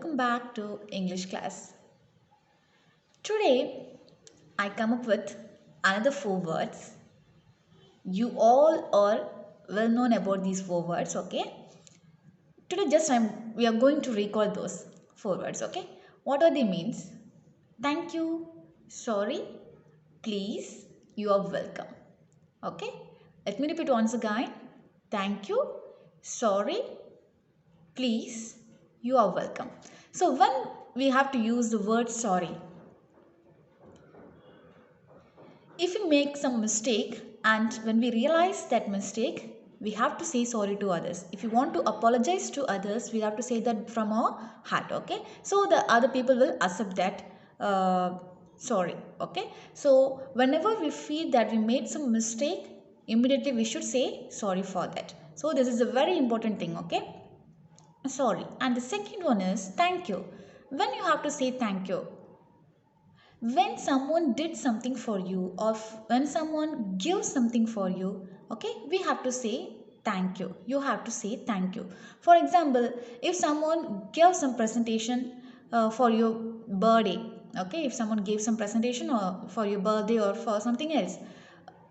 welcome back to English class. Today I come up with another four words. You all are well known about these four words, okay? Today we are going to recall those four words, okay? What are they means? Thank you, sorry, please, you are welcome. Okay? Let me repeat once again. Thank you, sorry, please, you are welcome. So when we have to use the word sorry, if we make some mistake and when we realize that mistake, we have to say sorry to others. If you want to apologize to others, we have to say that from our heart, okay? So the other people will accept that sorry, okay? So whenever we feel that we made some mistake, immediately we should say sorry for that. So this is a very important thing, okay? Sorry. And the second one is thank you. When you have to say thank you, when someone did something for you or when someone gives something for you, okay, we have to say thank you. You have to say thank you. For example, if someone gives some presentation for your birthday, okay, if someone gave some presentation or for your birthday or for something else,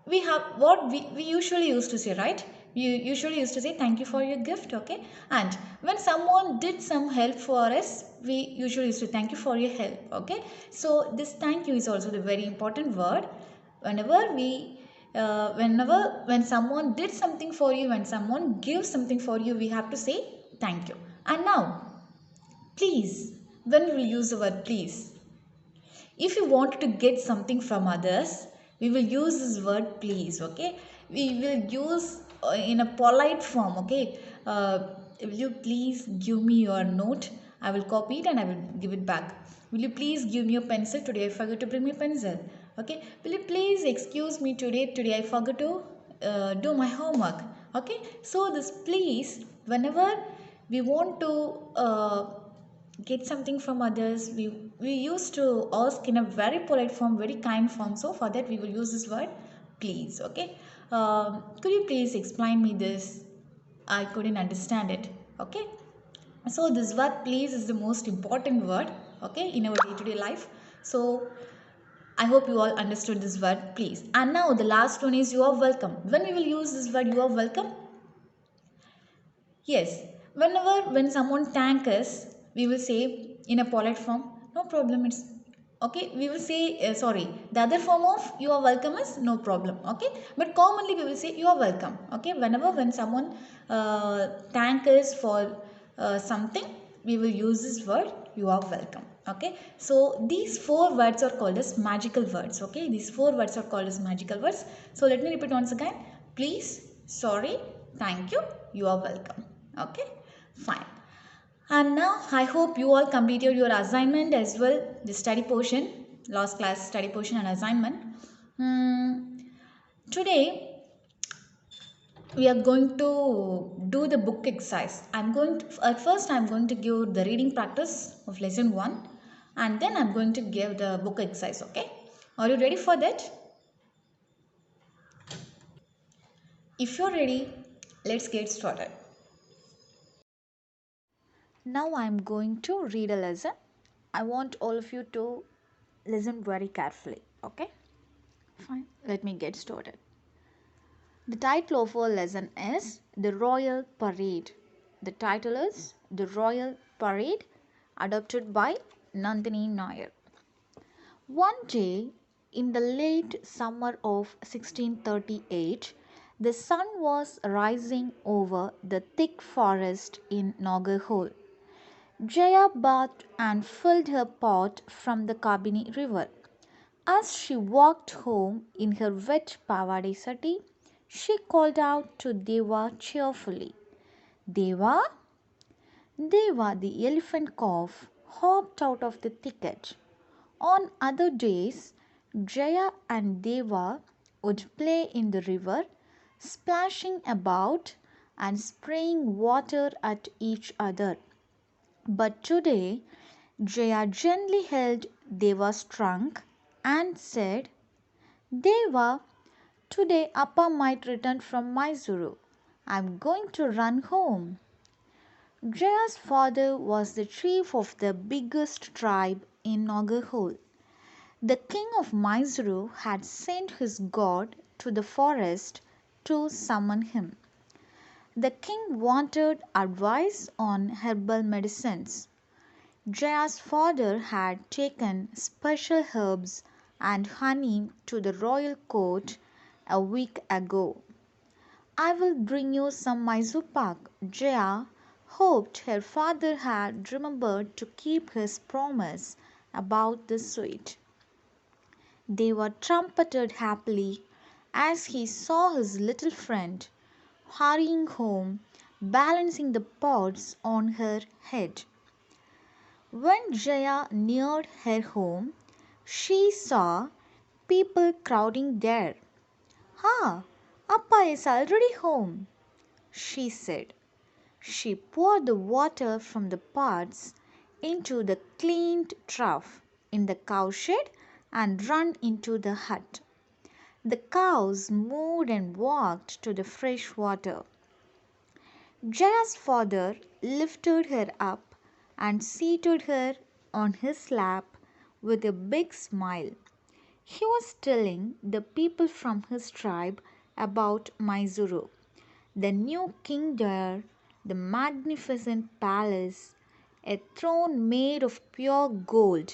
we have what we usually used to say, right? You usually used to say thank you for your gift, okay? And when someone did some help for us, we usually used to thank you for your help, okay? So this thank you is also the very important word. Whenever when someone did something for you, when someone gives something for you, we have to say thank you. And now please, when we will use the word please, if you want to get something from others, we will use this word please, okay? We will use in a polite form, okay? Will you please give me your note? I will copy it and I will give it back. Will you please give me a pencil? Today I forgot to bring my pencil. Okay, will you please excuse me, today I forgot to do my homework. Okay, so this please, whenever we want to get something from others, we used to ask in a very polite form, very kind form. So for that we will use this word please, okay? Could you please explain me this? I couldn't understand it, okay? So this word please is the most important word, okay, in our day-to-day life. So I hope you all understood this word please. And now the last one is you are welcome. When we will use this word you are welcome? Yes, when someone thank us, we will say in a polite form, no problem, it's okay. We will say sorry. The other form of you are welcome is no problem, okay. But commonly we will say you are welcome, okay. When someone thank us for something, we will use this word you are welcome, okay. So these four words are called as magical words, okay. These four words are called as magical words. So let me repeat once again. Please, sorry, thank you, you are welcome. Okay, fine. And now I hope you all completed your assignment as well, the study portion, last class study portion and assignment. Today we are going to do the book exercise. At first I'm going to give the reading practice of lesson 1 and then I'm going to give the book exercise, okay? Are you ready for that? If you're ready, let's get started. Now I am going to read a lesson. I want all of you to listen very carefully, okay? Fine, let me get started. The title of our lesson is The Royal Parade. The title is The Royal Parade, adapted by Nandini Nair. One day in the late summer of 1638, the sun was rising over the thick forest in Nagarhole. Jaya bathed and filled her pot from the Kabini river. As she walked home in her wet pavadi sati, she called out to Deva cheerfully. Deva? Deva, the elephant calf, hopped out of the thicket. On other days, Jaya and Deva would play in the river, splashing about and spraying water at each other. But today, Jaya gently held Deva's trunk and said, Deva, today Appa might return from Mysuru. I'm going to run home. Jaya's father was the chief of the biggest tribe in Nagarhole. The king of Mysuru had sent his god to the forest to summon him. The king wanted advice on herbal medicines. Jaya's father had taken special herbs and honey to the royal court a week ago. I will bring you some Mysore pak. Jaya hoped her father had remembered to keep his promise about the sweet. They were trumpeted happily as he saw his little friend hurrying home, balancing the pots on her head. When Jaya neared her home, she saw people crowding there. "Ah, Appa is already home," she said. She poured the water from the pots into the cleaned trough in the cowshed and ran into the hut. The cows moved and walked to the fresh water. Jaya's father lifted her up and seated her on his lap with a big smile. He was telling the people from his tribe about Mysuru, the new king there, the magnificent palace, a throne made of pure gold,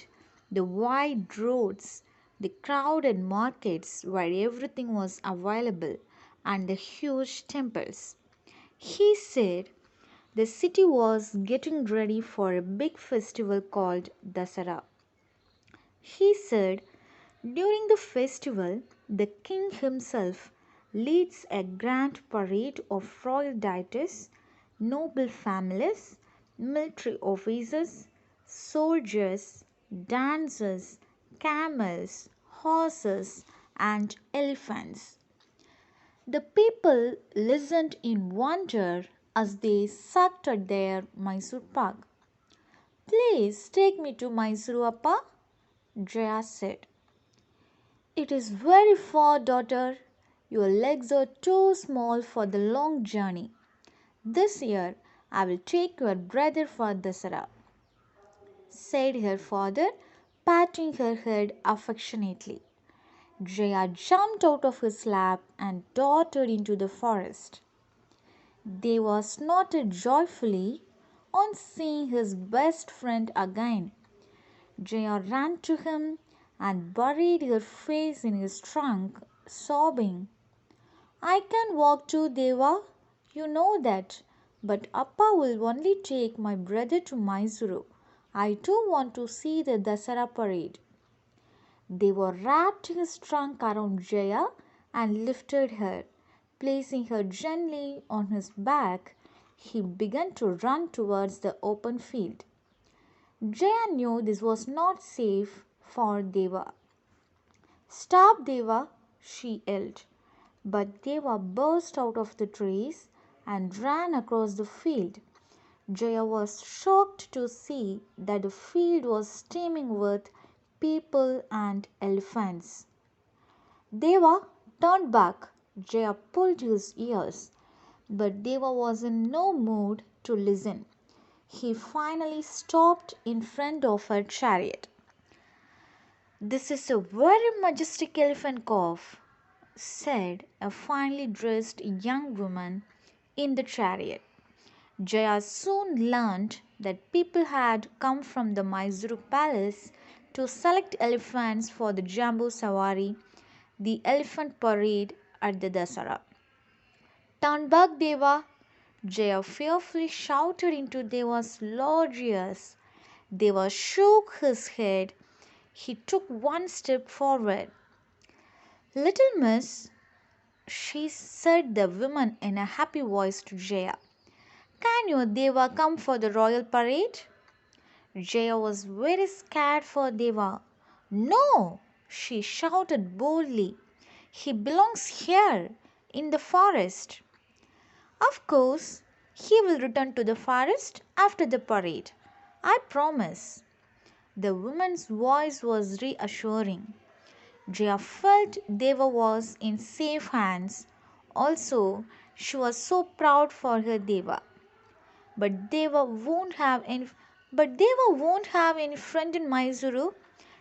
the wide roads, the crowded markets where everything was available, and the huge temples. He said the city was getting ready for a big festival called Dasara. He said during the festival, the king himself leads a grand parade of royal deities, noble families, military officers, soldiers, dancers, camels, horses, and elephants. The people listened in wonder as they sucked at their Mysore pak. "Please take me to Mysuru, Appa," Jaya said. "It is very far, daughter. Your legs are too small for the long journey. This year I will take your brother for Dasara," said her father, patting her head affectionately. Jaya jumped out of his lap and darted into the forest. They were snorted joyfully on seeing his best friend again. Jaya ran to him and buried her face in his trunk, sobbing, "I can walk too, Deva. You know that. But Appa will only take my brother to Mysuru. I too want to see the Dasara parade." Deva wrapped his trunk around Jaya and lifted her. Placing her gently on his back, he began to run towards the open field. Jaya knew this was not safe for Deva. "Stop, Deva!" she yelled. But Deva burst out of the trees and ran across the field. Jaya was shocked to see that the field was steaming with people and elephants. "Deva, turn back!" Jaya pulled his ears, but Deva was in no mood to listen. He finally stopped in front of her chariot. "This is a very majestic elephant calf," said a finely dressed young woman in the chariot. Jaya soon learned that people had come from the Mysuru palace to select elephants for the Jambu Sawari, the elephant parade at the Dasara. "Turn back, Deva!" Jaya fearfully shouted into Deva's large ears. Deva shook his head. He took one step forward. "Little miss," she said the woman in a happy voice to Jaya, "can your Deva come for the royal parade?" Jaya was very scared for Deva. "No," she shouted boldly. "He belongs here, in the forest." "Of course, he will return to the forest after the parade. I promise." The woman's voice was reassuring. Jaya felt Deva was in safe hands. Also, she was so proud for her Deva. But Deva won't have any but Deva won't have any friend in Mysuru,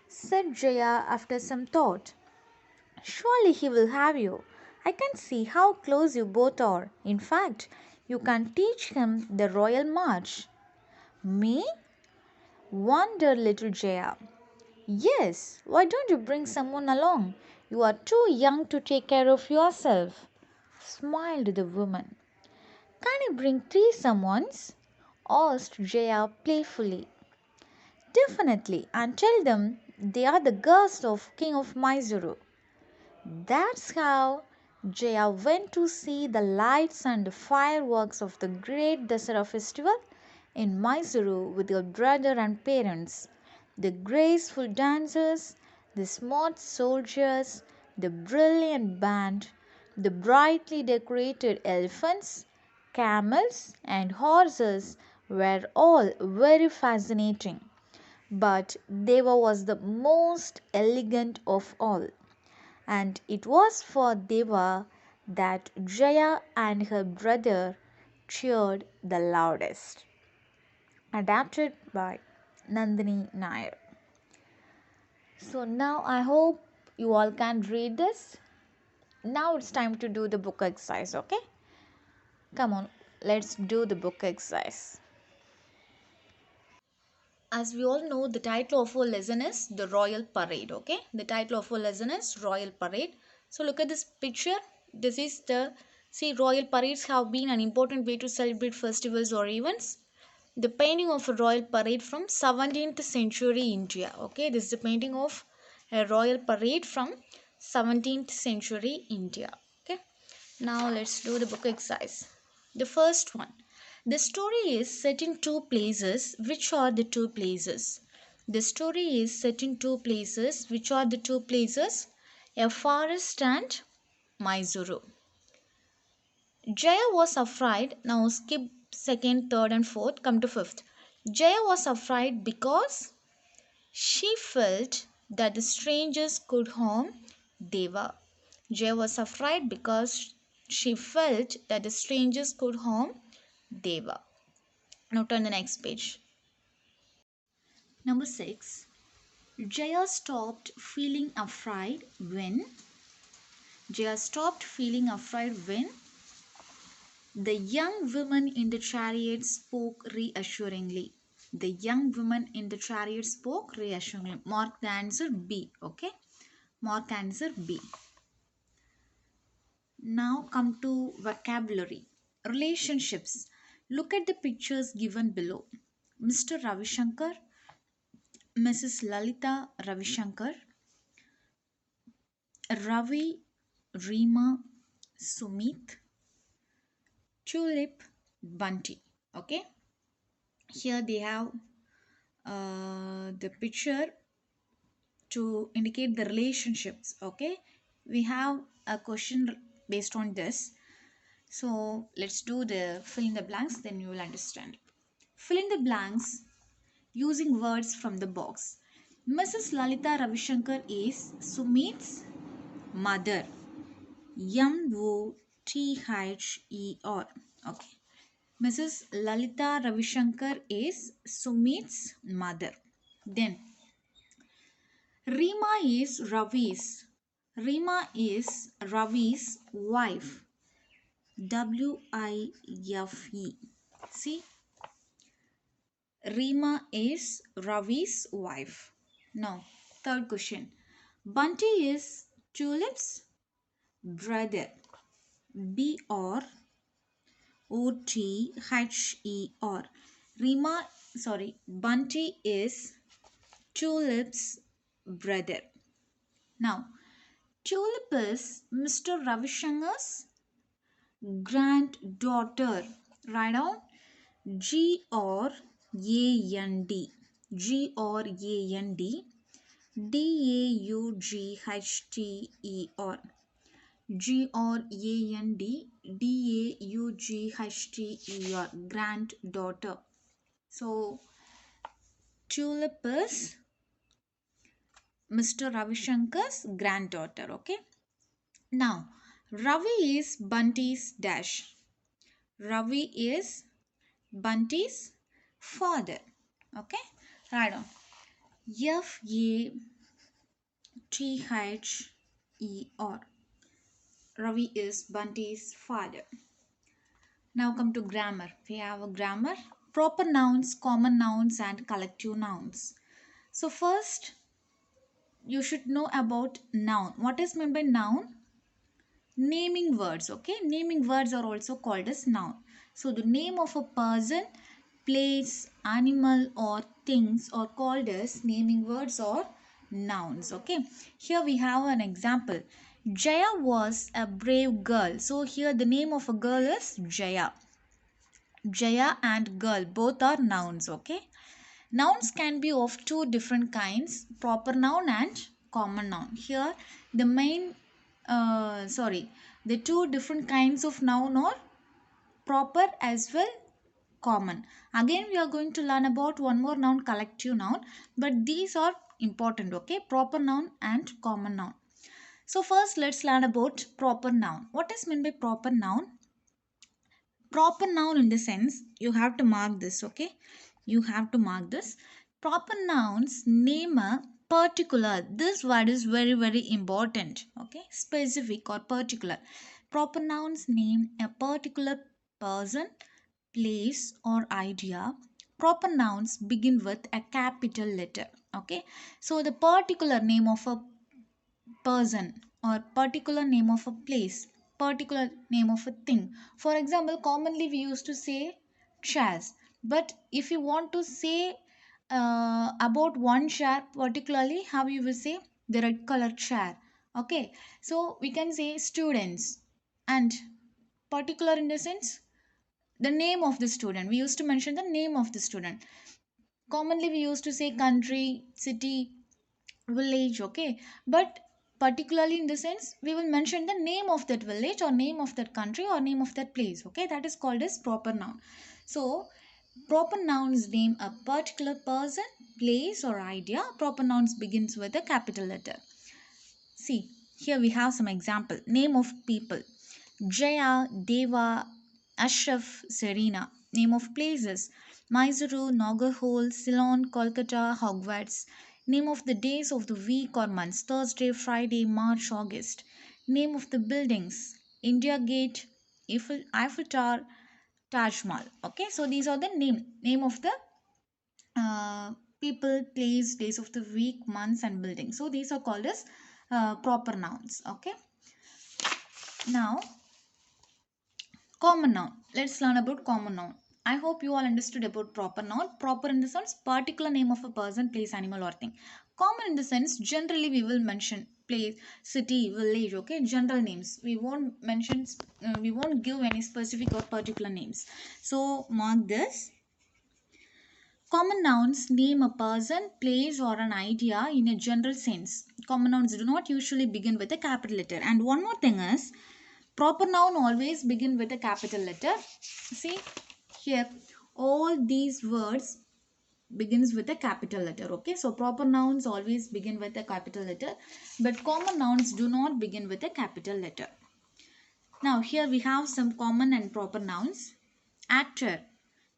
said Jaya after some thought. Surely he will have you. I can see how close you both are. In fact, you can teach him the royal march. Me? Wondered little Jaya. Yes, why don't you bring someone along? You are too young to take care of yourself, smiled the woman. Can you bring three someones? Asked Jaya playfully. Definitely, and tell them they are the guests of King of Mysuru. That's how Jaya went to see the lights and fireworks of the great Dasara festival in Mysuru with her brother and parents. The graceful dancers, the smart soldiers, the brilliant band, the brightly decorated elephants, camels, and horses were all very fascinating. But Deva was the most elegant of all, and it was for Deva that Jaya and her brother cheered the loudest. Adapted by Nandini Nair. So now I hope you all can read this. Now it's time to do the book exercise, okay? Come on, let's do the book exercise. As we all know, the title of our lesson is the Royal Parade, okay? The title of our lesson is Royal Parade. So look at this picture. This is the, see, royal parades have been an important way to celebrate festivals or events. The painting of a royal parade from 17th century India, okay? This is the painting of a royal parade from 17th century India, okay? Now let's do the book exercise. The first one. The story is set in two places. Which are the two places? The story is set in two places. Which are the two places? A forest and Mysuru. Jaya was afraid. Now skip second, third, and fourth. Come to fifth. Jaya was afraid because she felt that the strangers could harm Deva. Jaya was afraid because she felt that the strangers could harm Deva. Now turn the next page. Number 6. Jaya stopped feeling afraid when Jaya stopped feeling afraid when the young woman in the chariot spoke reassuringly. The young woman in the chariot spoke reassuringly. Mark the answer B. Okay. Mark answer B. Now come to vocabulary. Relationships. Look at the pictures given below. Mr. Ravi Shankar, Mrs. Lalita Ravi Shankar, Ravi, Reema, Sumit, Tulip, Bunty. Okay. Here they have the picture to indicate the relationships. Okay. We have a question based on this. So let's do the fill in the blanks, then you will understand. Fill in the blanks using words from the box. Mrs. Lalita Ravishankar is Sumit's mother. Mother. Okay. Mrs. Lalita Ravishankar is Sumit's mother. Then Rima is Ravi's. Rima is Ravi's wife. Wife. See, Rima is Ravi's wife. Now, third question. Bunty is Tulip's brother. Brother. Bunty is Tulip's brother. Now, Tulip is Mr. Ravishankar's granddaughter. Write down G-R-A-N-D. G-R-A-N-D. D-A-U-G-H-T-E-R. Granddaughter. Granddaughter. So, Tulip is Mr. Ravishankar's granddaughter. Okay. Now, Ravi is Bunty's dash. Ravi is Bunty's father. Okay, write on. Father. Ravi is Bunty's father. Now come to grammar. We have a grammar. Proper nouns, common nouns, and collective nouns. So first, you should know about noun. What is meant by noun? Naming words. Okay, naming words are also called as noun. So the name of a person, place, animal, or things are called as naming words or nouns. Okay, here we have an example. Jaya was a brave girl. So here the name of a girl is Jaya. Jaya and girl both are nouns. Okay, nouns can be of two different kinds, proper noun and common noun. Here the main the two different kinds of noun are proper as well common. Again we are going to learn about one more noun, collective noun, but these are important. Okay, proper noun and common noun. So first let's learn about proper noun. What is meant by proper noun? Proper noun in the sense, you have to mark this. Okay, you have to mark this. Proper nouns name a particular. This word is very very important. Okay, specific or particular. Proper nouns name a particular person, place, or idea. Proper nouns begin with a capital letter. Okay, so the particular name of a person or particular name of a place, particular name of a thing. For example, commonly we used to say chairs, but if you want to say about one chair particularly, how you will say? The red color chair. Okay, so we can say students, and particular in the sense the name of the student. We used to mention the name of the student. Commonly we used to say country, city, village. Okay, but particularly in the sense we will mention the name of that village or name of that country or name of that place. Okay, that is called as proper noun. So proper nouns name a particular person, place, or idea. Proper nouns begins with a capital letter. See, here we have some example. Name of people: Jaya, Deva, Ashraf, Serena. Name of places: Mysuru, Nagarhole, Ceylon, Kolkata, Hogwarts. Name of the days of the week or months: Thursday, Friday, March, August. Name of the buildings: India Gate, Eiffel Tower, Taj Mahal. Okay, so these are the name of the people, place, days of the week, months, and buildings. So these are called as proper nouns. Okay, now common noun. Let's learn about common noun. I hope you all understood about proper noun. Proper in the sense particular name of a person, place, animal, or thing. Common in the sense generally we will mention place, city, village. Okay, general names. We won't mention. We won't give any specific or particular names. So mark this. Common nouns name a person, place, or an idea in a general sense. Common nouns do not usually begin with a capital letter. And one more thing is, proper noun always begin with a capital letter. See here, all these words begins with a capital letter. Okay, so proper nouns always begin with a capital letter, but common nouns do not begin with a capital letter. Now here we have some common and proper nouns. Actor.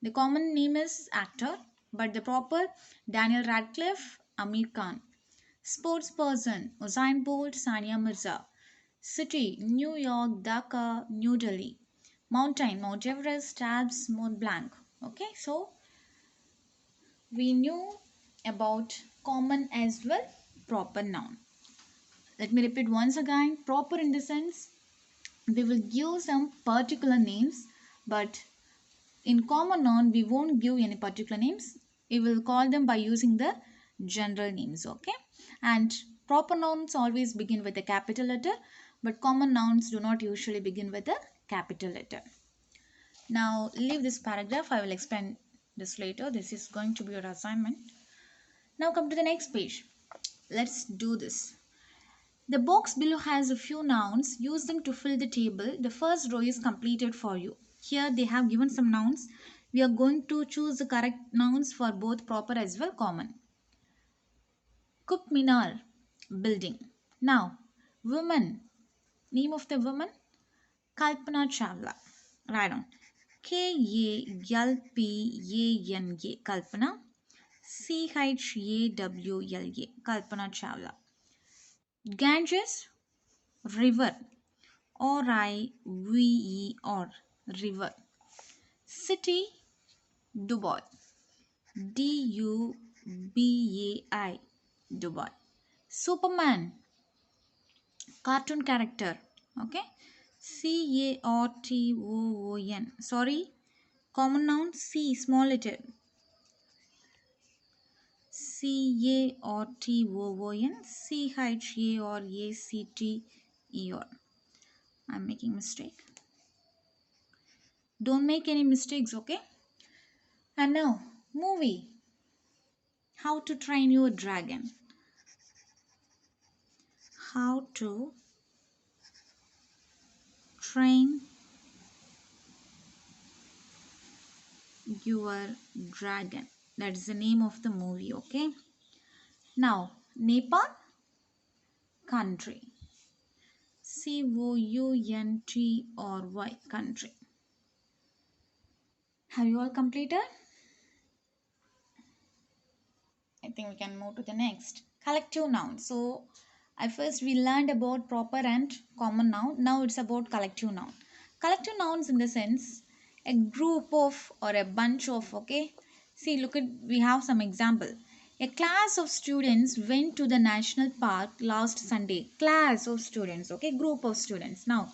The common name is actor, but the proper: Daniel Radcliffe, Amir Khan. Sports person: Usain Bolt, Sania Mirza. City: New York, Dhaka, New Delhi. Mountain: Mount Everest, Alps, Mont Blanc. Okay, so we knew about common as well proper noun. Let me repeat once again. Proper in the sense we will give some particular names, but in common noun we won't give any particular names. We will call them by using the general names. Okay, and proper nouns always begin with a capital letter, but common nouns do not usually begin with a capital letter. Now leave this paragraph, I will explain this later. This is going to be your assignment. Now come to the next page. Let's do this. The box below has a few nouns. Use them to fill the table. The first row is completed for you. Here they have given some nouns. We are going to choose the correct nouns for both proper as well common. Qutb Minar, building. Now, woman. Name of the woman: Kalpana Chawla. Right on. Kalpana. Kalpana. Chawla. Kalpana Chawla. Ganges, river. River. River. City, Dubai. Dubai. Dubai. Superman, cartoon character. Okay. Carton. Sorry. Common noun C, small letter. Carton. Charact. I'm making mistake. Don't make any mistakes, okay? And now, movie. How to Train Your Dragon. How to Train Your Dragon. That's the name of the movie, okay? Now, Nepal, country. Country, country. Have you all completed? I think we can move to the next. Collective noun. So, at first we learned about proper and common noun. Now it's about collective noun. Collective nouns in the sense a group of or a bunch of, okay? See, look at, we have some example. A class of students went to the national park last Sunday. Class of students, okay? Group of students. Now,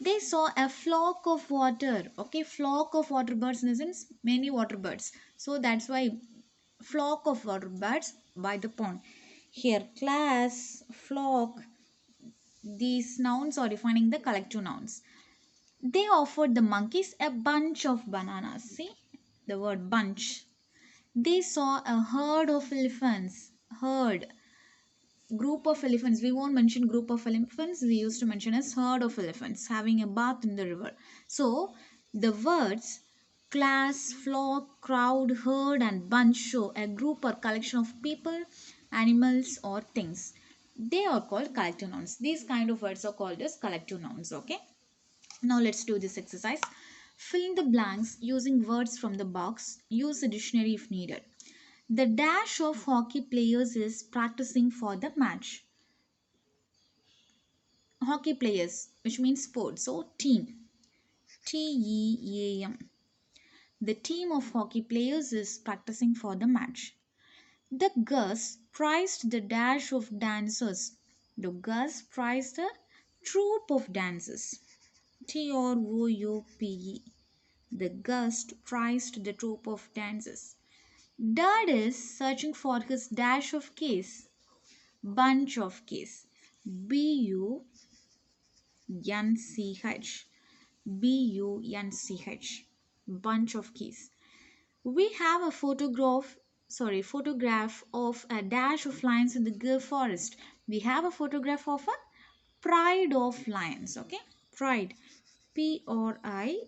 they saw a flock of water, okay? Flock of water birds in the sense many water birds. So that's why flock of water birds by the pond. Here, class, flock, these nouns are defining the collective nouns. They offered the monkeys a bunch of bananas. See the word bunch. They saw a herd of elephants. Herd, group of elephants. We won't mention group of elephants. We used to mention as herd of elephants having a bath in the river. So the words class, flock, crowd, herd, and bunch show a group or collection of people, animals, or things. They are called collective nouns. These kind of words are called as collective nouns. Okay. Now let's do this exercise. Fill in the blanks using words from the box. Use the dictionary if needed. The dash of hockey players is practicing for the match. Hockey players, which means sports. So team. Team. The team of hockey players is practicing for the match. The Gus prized the dash of dancers. The Gus prized the troop of dancers. Troupe. The Gus prized the troop of dancers. Dad is searching for his dash of keys. Bunch of keys. Bunch. Bunch. Bunch of keys. We have a photograph of a dash of lions in the Gir forest. We have a photograph of a pride of lions. Okay, pride. Pride.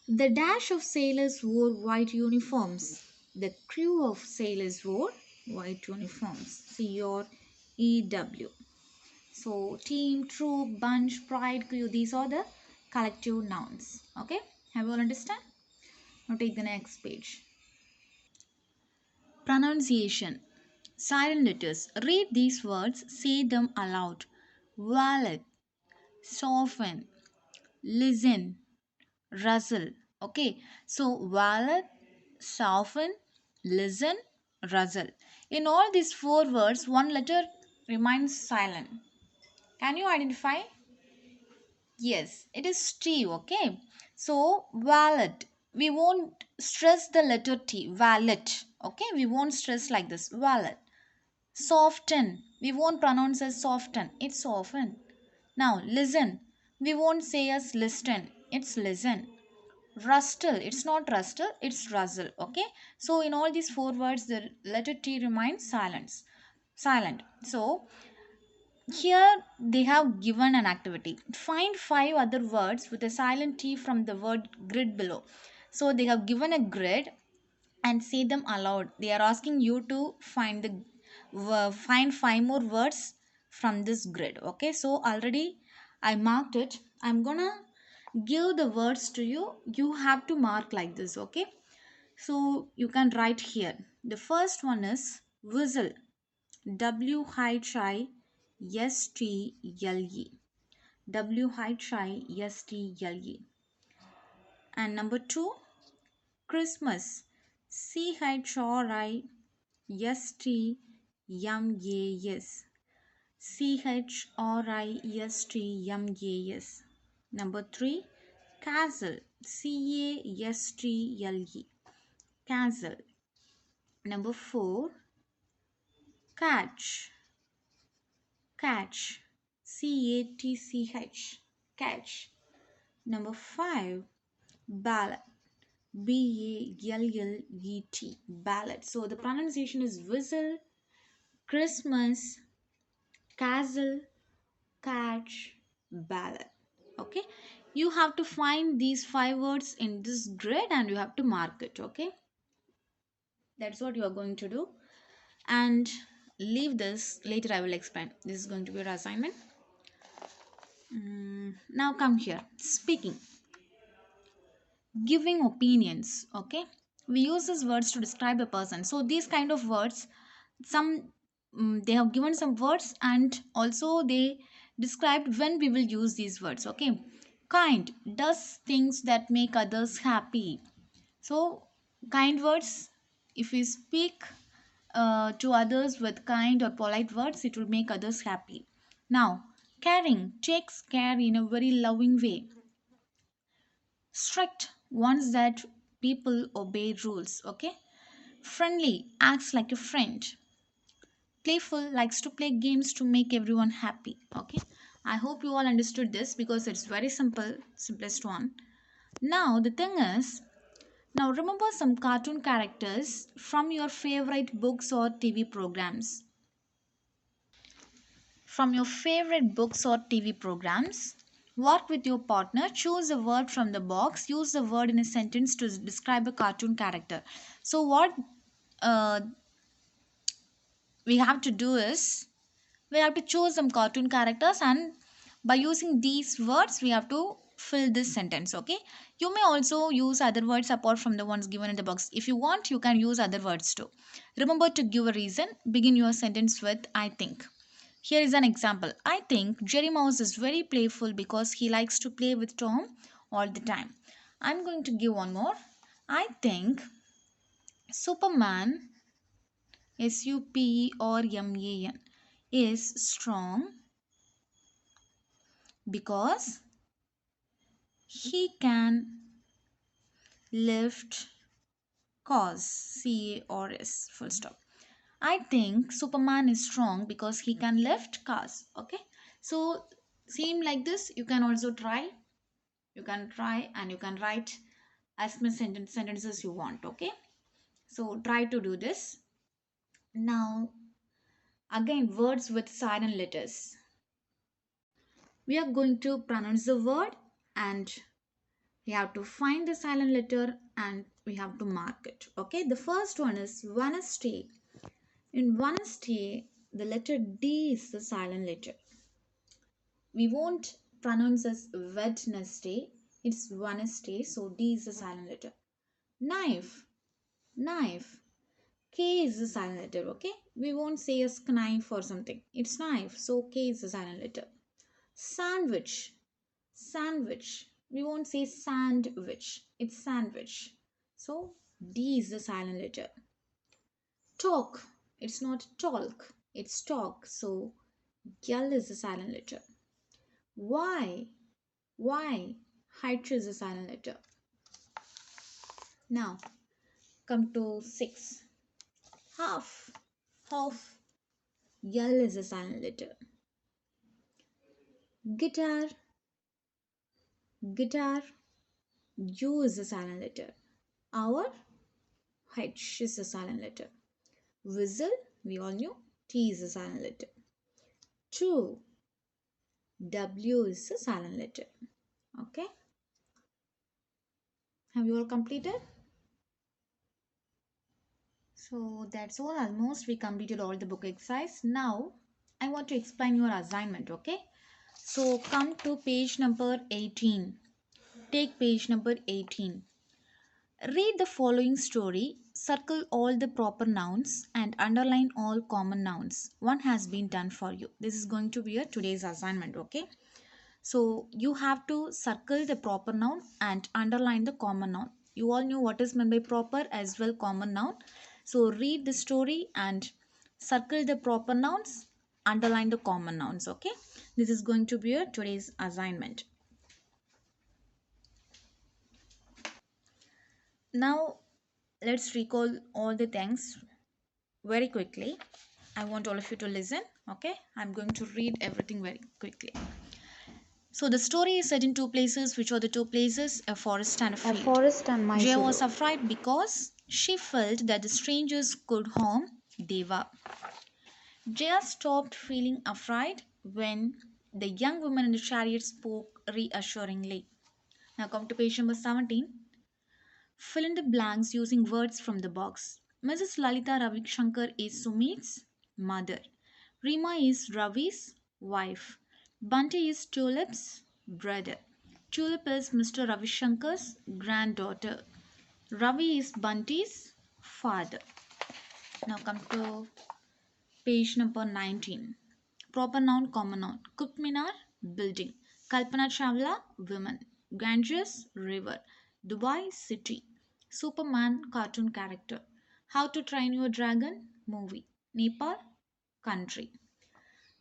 The dash of sailors wore white uniforms. The crew of sailors wore white uniforms. Crew. So, team, troop, bunch, pride, crew, these are the collective nouns. Okay, have you all understand? Now take the next page. Pronunciation. Silent letters. Read these words, say them aloud. Wallet, soften, listen, rustle. Okay, so wallet, soften, listen, rustle. In all these four words, one letter remains silent. Can you identify? Yes, it is T, okay? So, wallet. We won't stress the letter T, wallet, okay? We won't stress like this, wallet. Soften. We won't pronounce as soften, it's soften. Now, listen. We won't say as listen, it's listen. Rustle, it's not rustle, it's rustle, okay? So, in all these four words, the letter T remains silent. So, here they have given an activity. Find five other words with a silent T from the word grid below. So they have given a grid and say them aloud. They are asking you to find five more words from this grid. Okay, so already I marked it. I'm gonna give the words to you, you have to mark like this, okay? So you can write here. The first one is whistle. WHISTLE. WHISTLE. And number two, Christmas. CHRISTMAS. CHRISTMAS. Number three, castle. CASTLE. Castle. Number four, catch. Catch. CATCH. Catch. Number five, ballot. BALLET. Ballot. So the pronunciation is whistle, Christmas, castle, catch, ballot. Okay. You have to find these five words in this grid and you have to mark it. Okay. That's what you are going to do. And leave this. Later I will explain. This is going to be your assignment. Now come here. Speaking. Giving opinions. Okay. We use these words to describe a person. So these kind of words, some they have given some words and also they described when we will use these words. Okay. Kind does things that make others happy. So kind words, if we speak to others with kind or polite words, it will make others happy. Now, caring takes care in a very loving way. Strict wants that people obey rules. Okay. Friendly acts like a friend. Playful likes to play games to make everyone happy. Okay. I hope you all understood this because it's very simple, simplest one. Now the thing is, now remember some cartoon characters from your favorite books or TV programs. From your favorite books or TV programs. Work with your partner, choose a word from the box, use the word in a sentence to describe a cartoon character. So what uh, we have to do is we have to choose some cartoon characters and by using these words we have to fill this sentence. Okay, you may also use other words apart from the ones given in the box. If you want, you can use other words too. Remember to give a reason. Begin your sentence with I think. Here is an example. I think Jerry Mouse is very playful because he likes to play with Tom all the time. I'm going to give one more. I think Superman, SUPERMAN, is strong because he can lift cars. CARS, full stop. I think Superman is strong because he can lift cars. Okay. So same like this, you can also try. You can try and you can write as many sentences you want. Okay. So try to do this. Now again, words with silent letters. We are going to pronounce the word and we have to find the silent letter and we have to mark it. Okay, the first one is Wednesday. In Wednesday, the letter D is the silent letter. We won't pronounce as Wednesday, it's Wednesday, so D is the silent letter. Knife, knife. K is the silent letter, okay? We won't say as knife or something. It's knife, so K is the silent letter. Sandwich, sandwich. We won't say sandwich, it's sandwich. So D is the silent letter. Talk, it's not talk, it's talk. So L is the silent letter. Y, Y, H is the silent letter. Now come to 6. Half, half. L is the silent letter. Guitar, guitar. U is the silent letter. Hour, H is the silent letter. Whistle, we all knew, T is the silent letter. True, W is the silent letter. Okay. Have you all completed? So that's all. Almost we completed all the book exercise. Now I want to explain your assignment. Okay. So come to page number 18. Take page number 18. Read the following story, circle all the proper nouns, and underline all common nouns. One has been done for you. This is going to be a today's assignment, okay? So you have to circle the proper noun and underline the common noun. You all knew what is meant by proper as well common noun. So read the story and circle the proper nouns, underline the common nouns, okay? This is going to be a today's assignment. Now let's recall all the things very quickly. I want all of you to listen, okay? I'm going to read everything very quickly. So the story is set in two places. Which are the two places? A forest and a field. A forest and Jaya Mysuru. was afraid because she felt that the strangers could harm Deva. Jaya stopped feeling afraid when the young woman in the chariot spoke reassuringly. Now come to page number 17. Fill in the blanks using words from the box. Mrs. Lalita Ravishankar is Sumit's mother. Rima is Ravi's wife. Bunty is Tulip's brother. Tulip is Mr. Ravishankar's granddaughter. Ravi is Bunty's father. Now come to page number 19. Proper noun, common noun. Qutb Minar, building. Kalpana Chawla, woman. Ganges, river. Dubai, city. Superman, cartoon character. How to Train Your Dragon, movie. Nepal, country.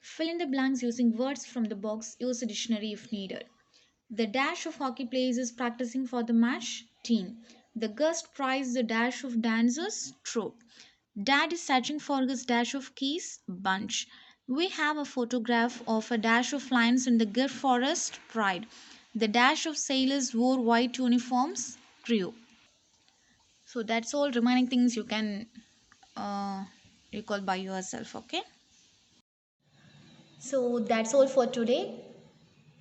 Fill in the blanks using words from the box. Use a dictionary if needed. The dash of hockey players is practicing for the match. Team. The guest prize the dash of dancers. Troop. Dad is searching for his dash of keys. Bunch. We have a photograph of a dash of lions in the Gir Forest. Pride. The dash of sailors wore white uniforms. Crew. So that's all remaining things you can uh, recall by yourself, okay? So that's all for today.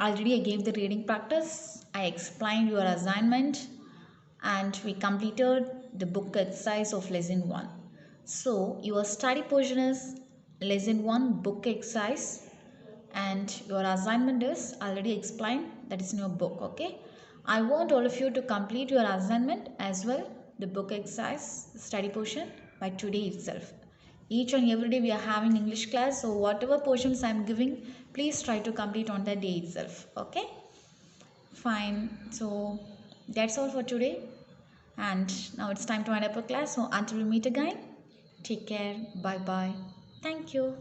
Already I gave the reading practice, I explained your assignment, and we completed the book exercise of lesson 1. So your study portion is lesson 1 book exercise, and your assignment is already explained, that is in your book, okay? I want all of you to complete your assignment as well, the book exercise study portion, by today itself. Each and every day we are having English class, so whatever portions I am giving, please try to complete on that day itself, okay? Fine. So that's all for today, and now it's time to wind up a class. So until we meet again, take care. Bye bye. Thank you.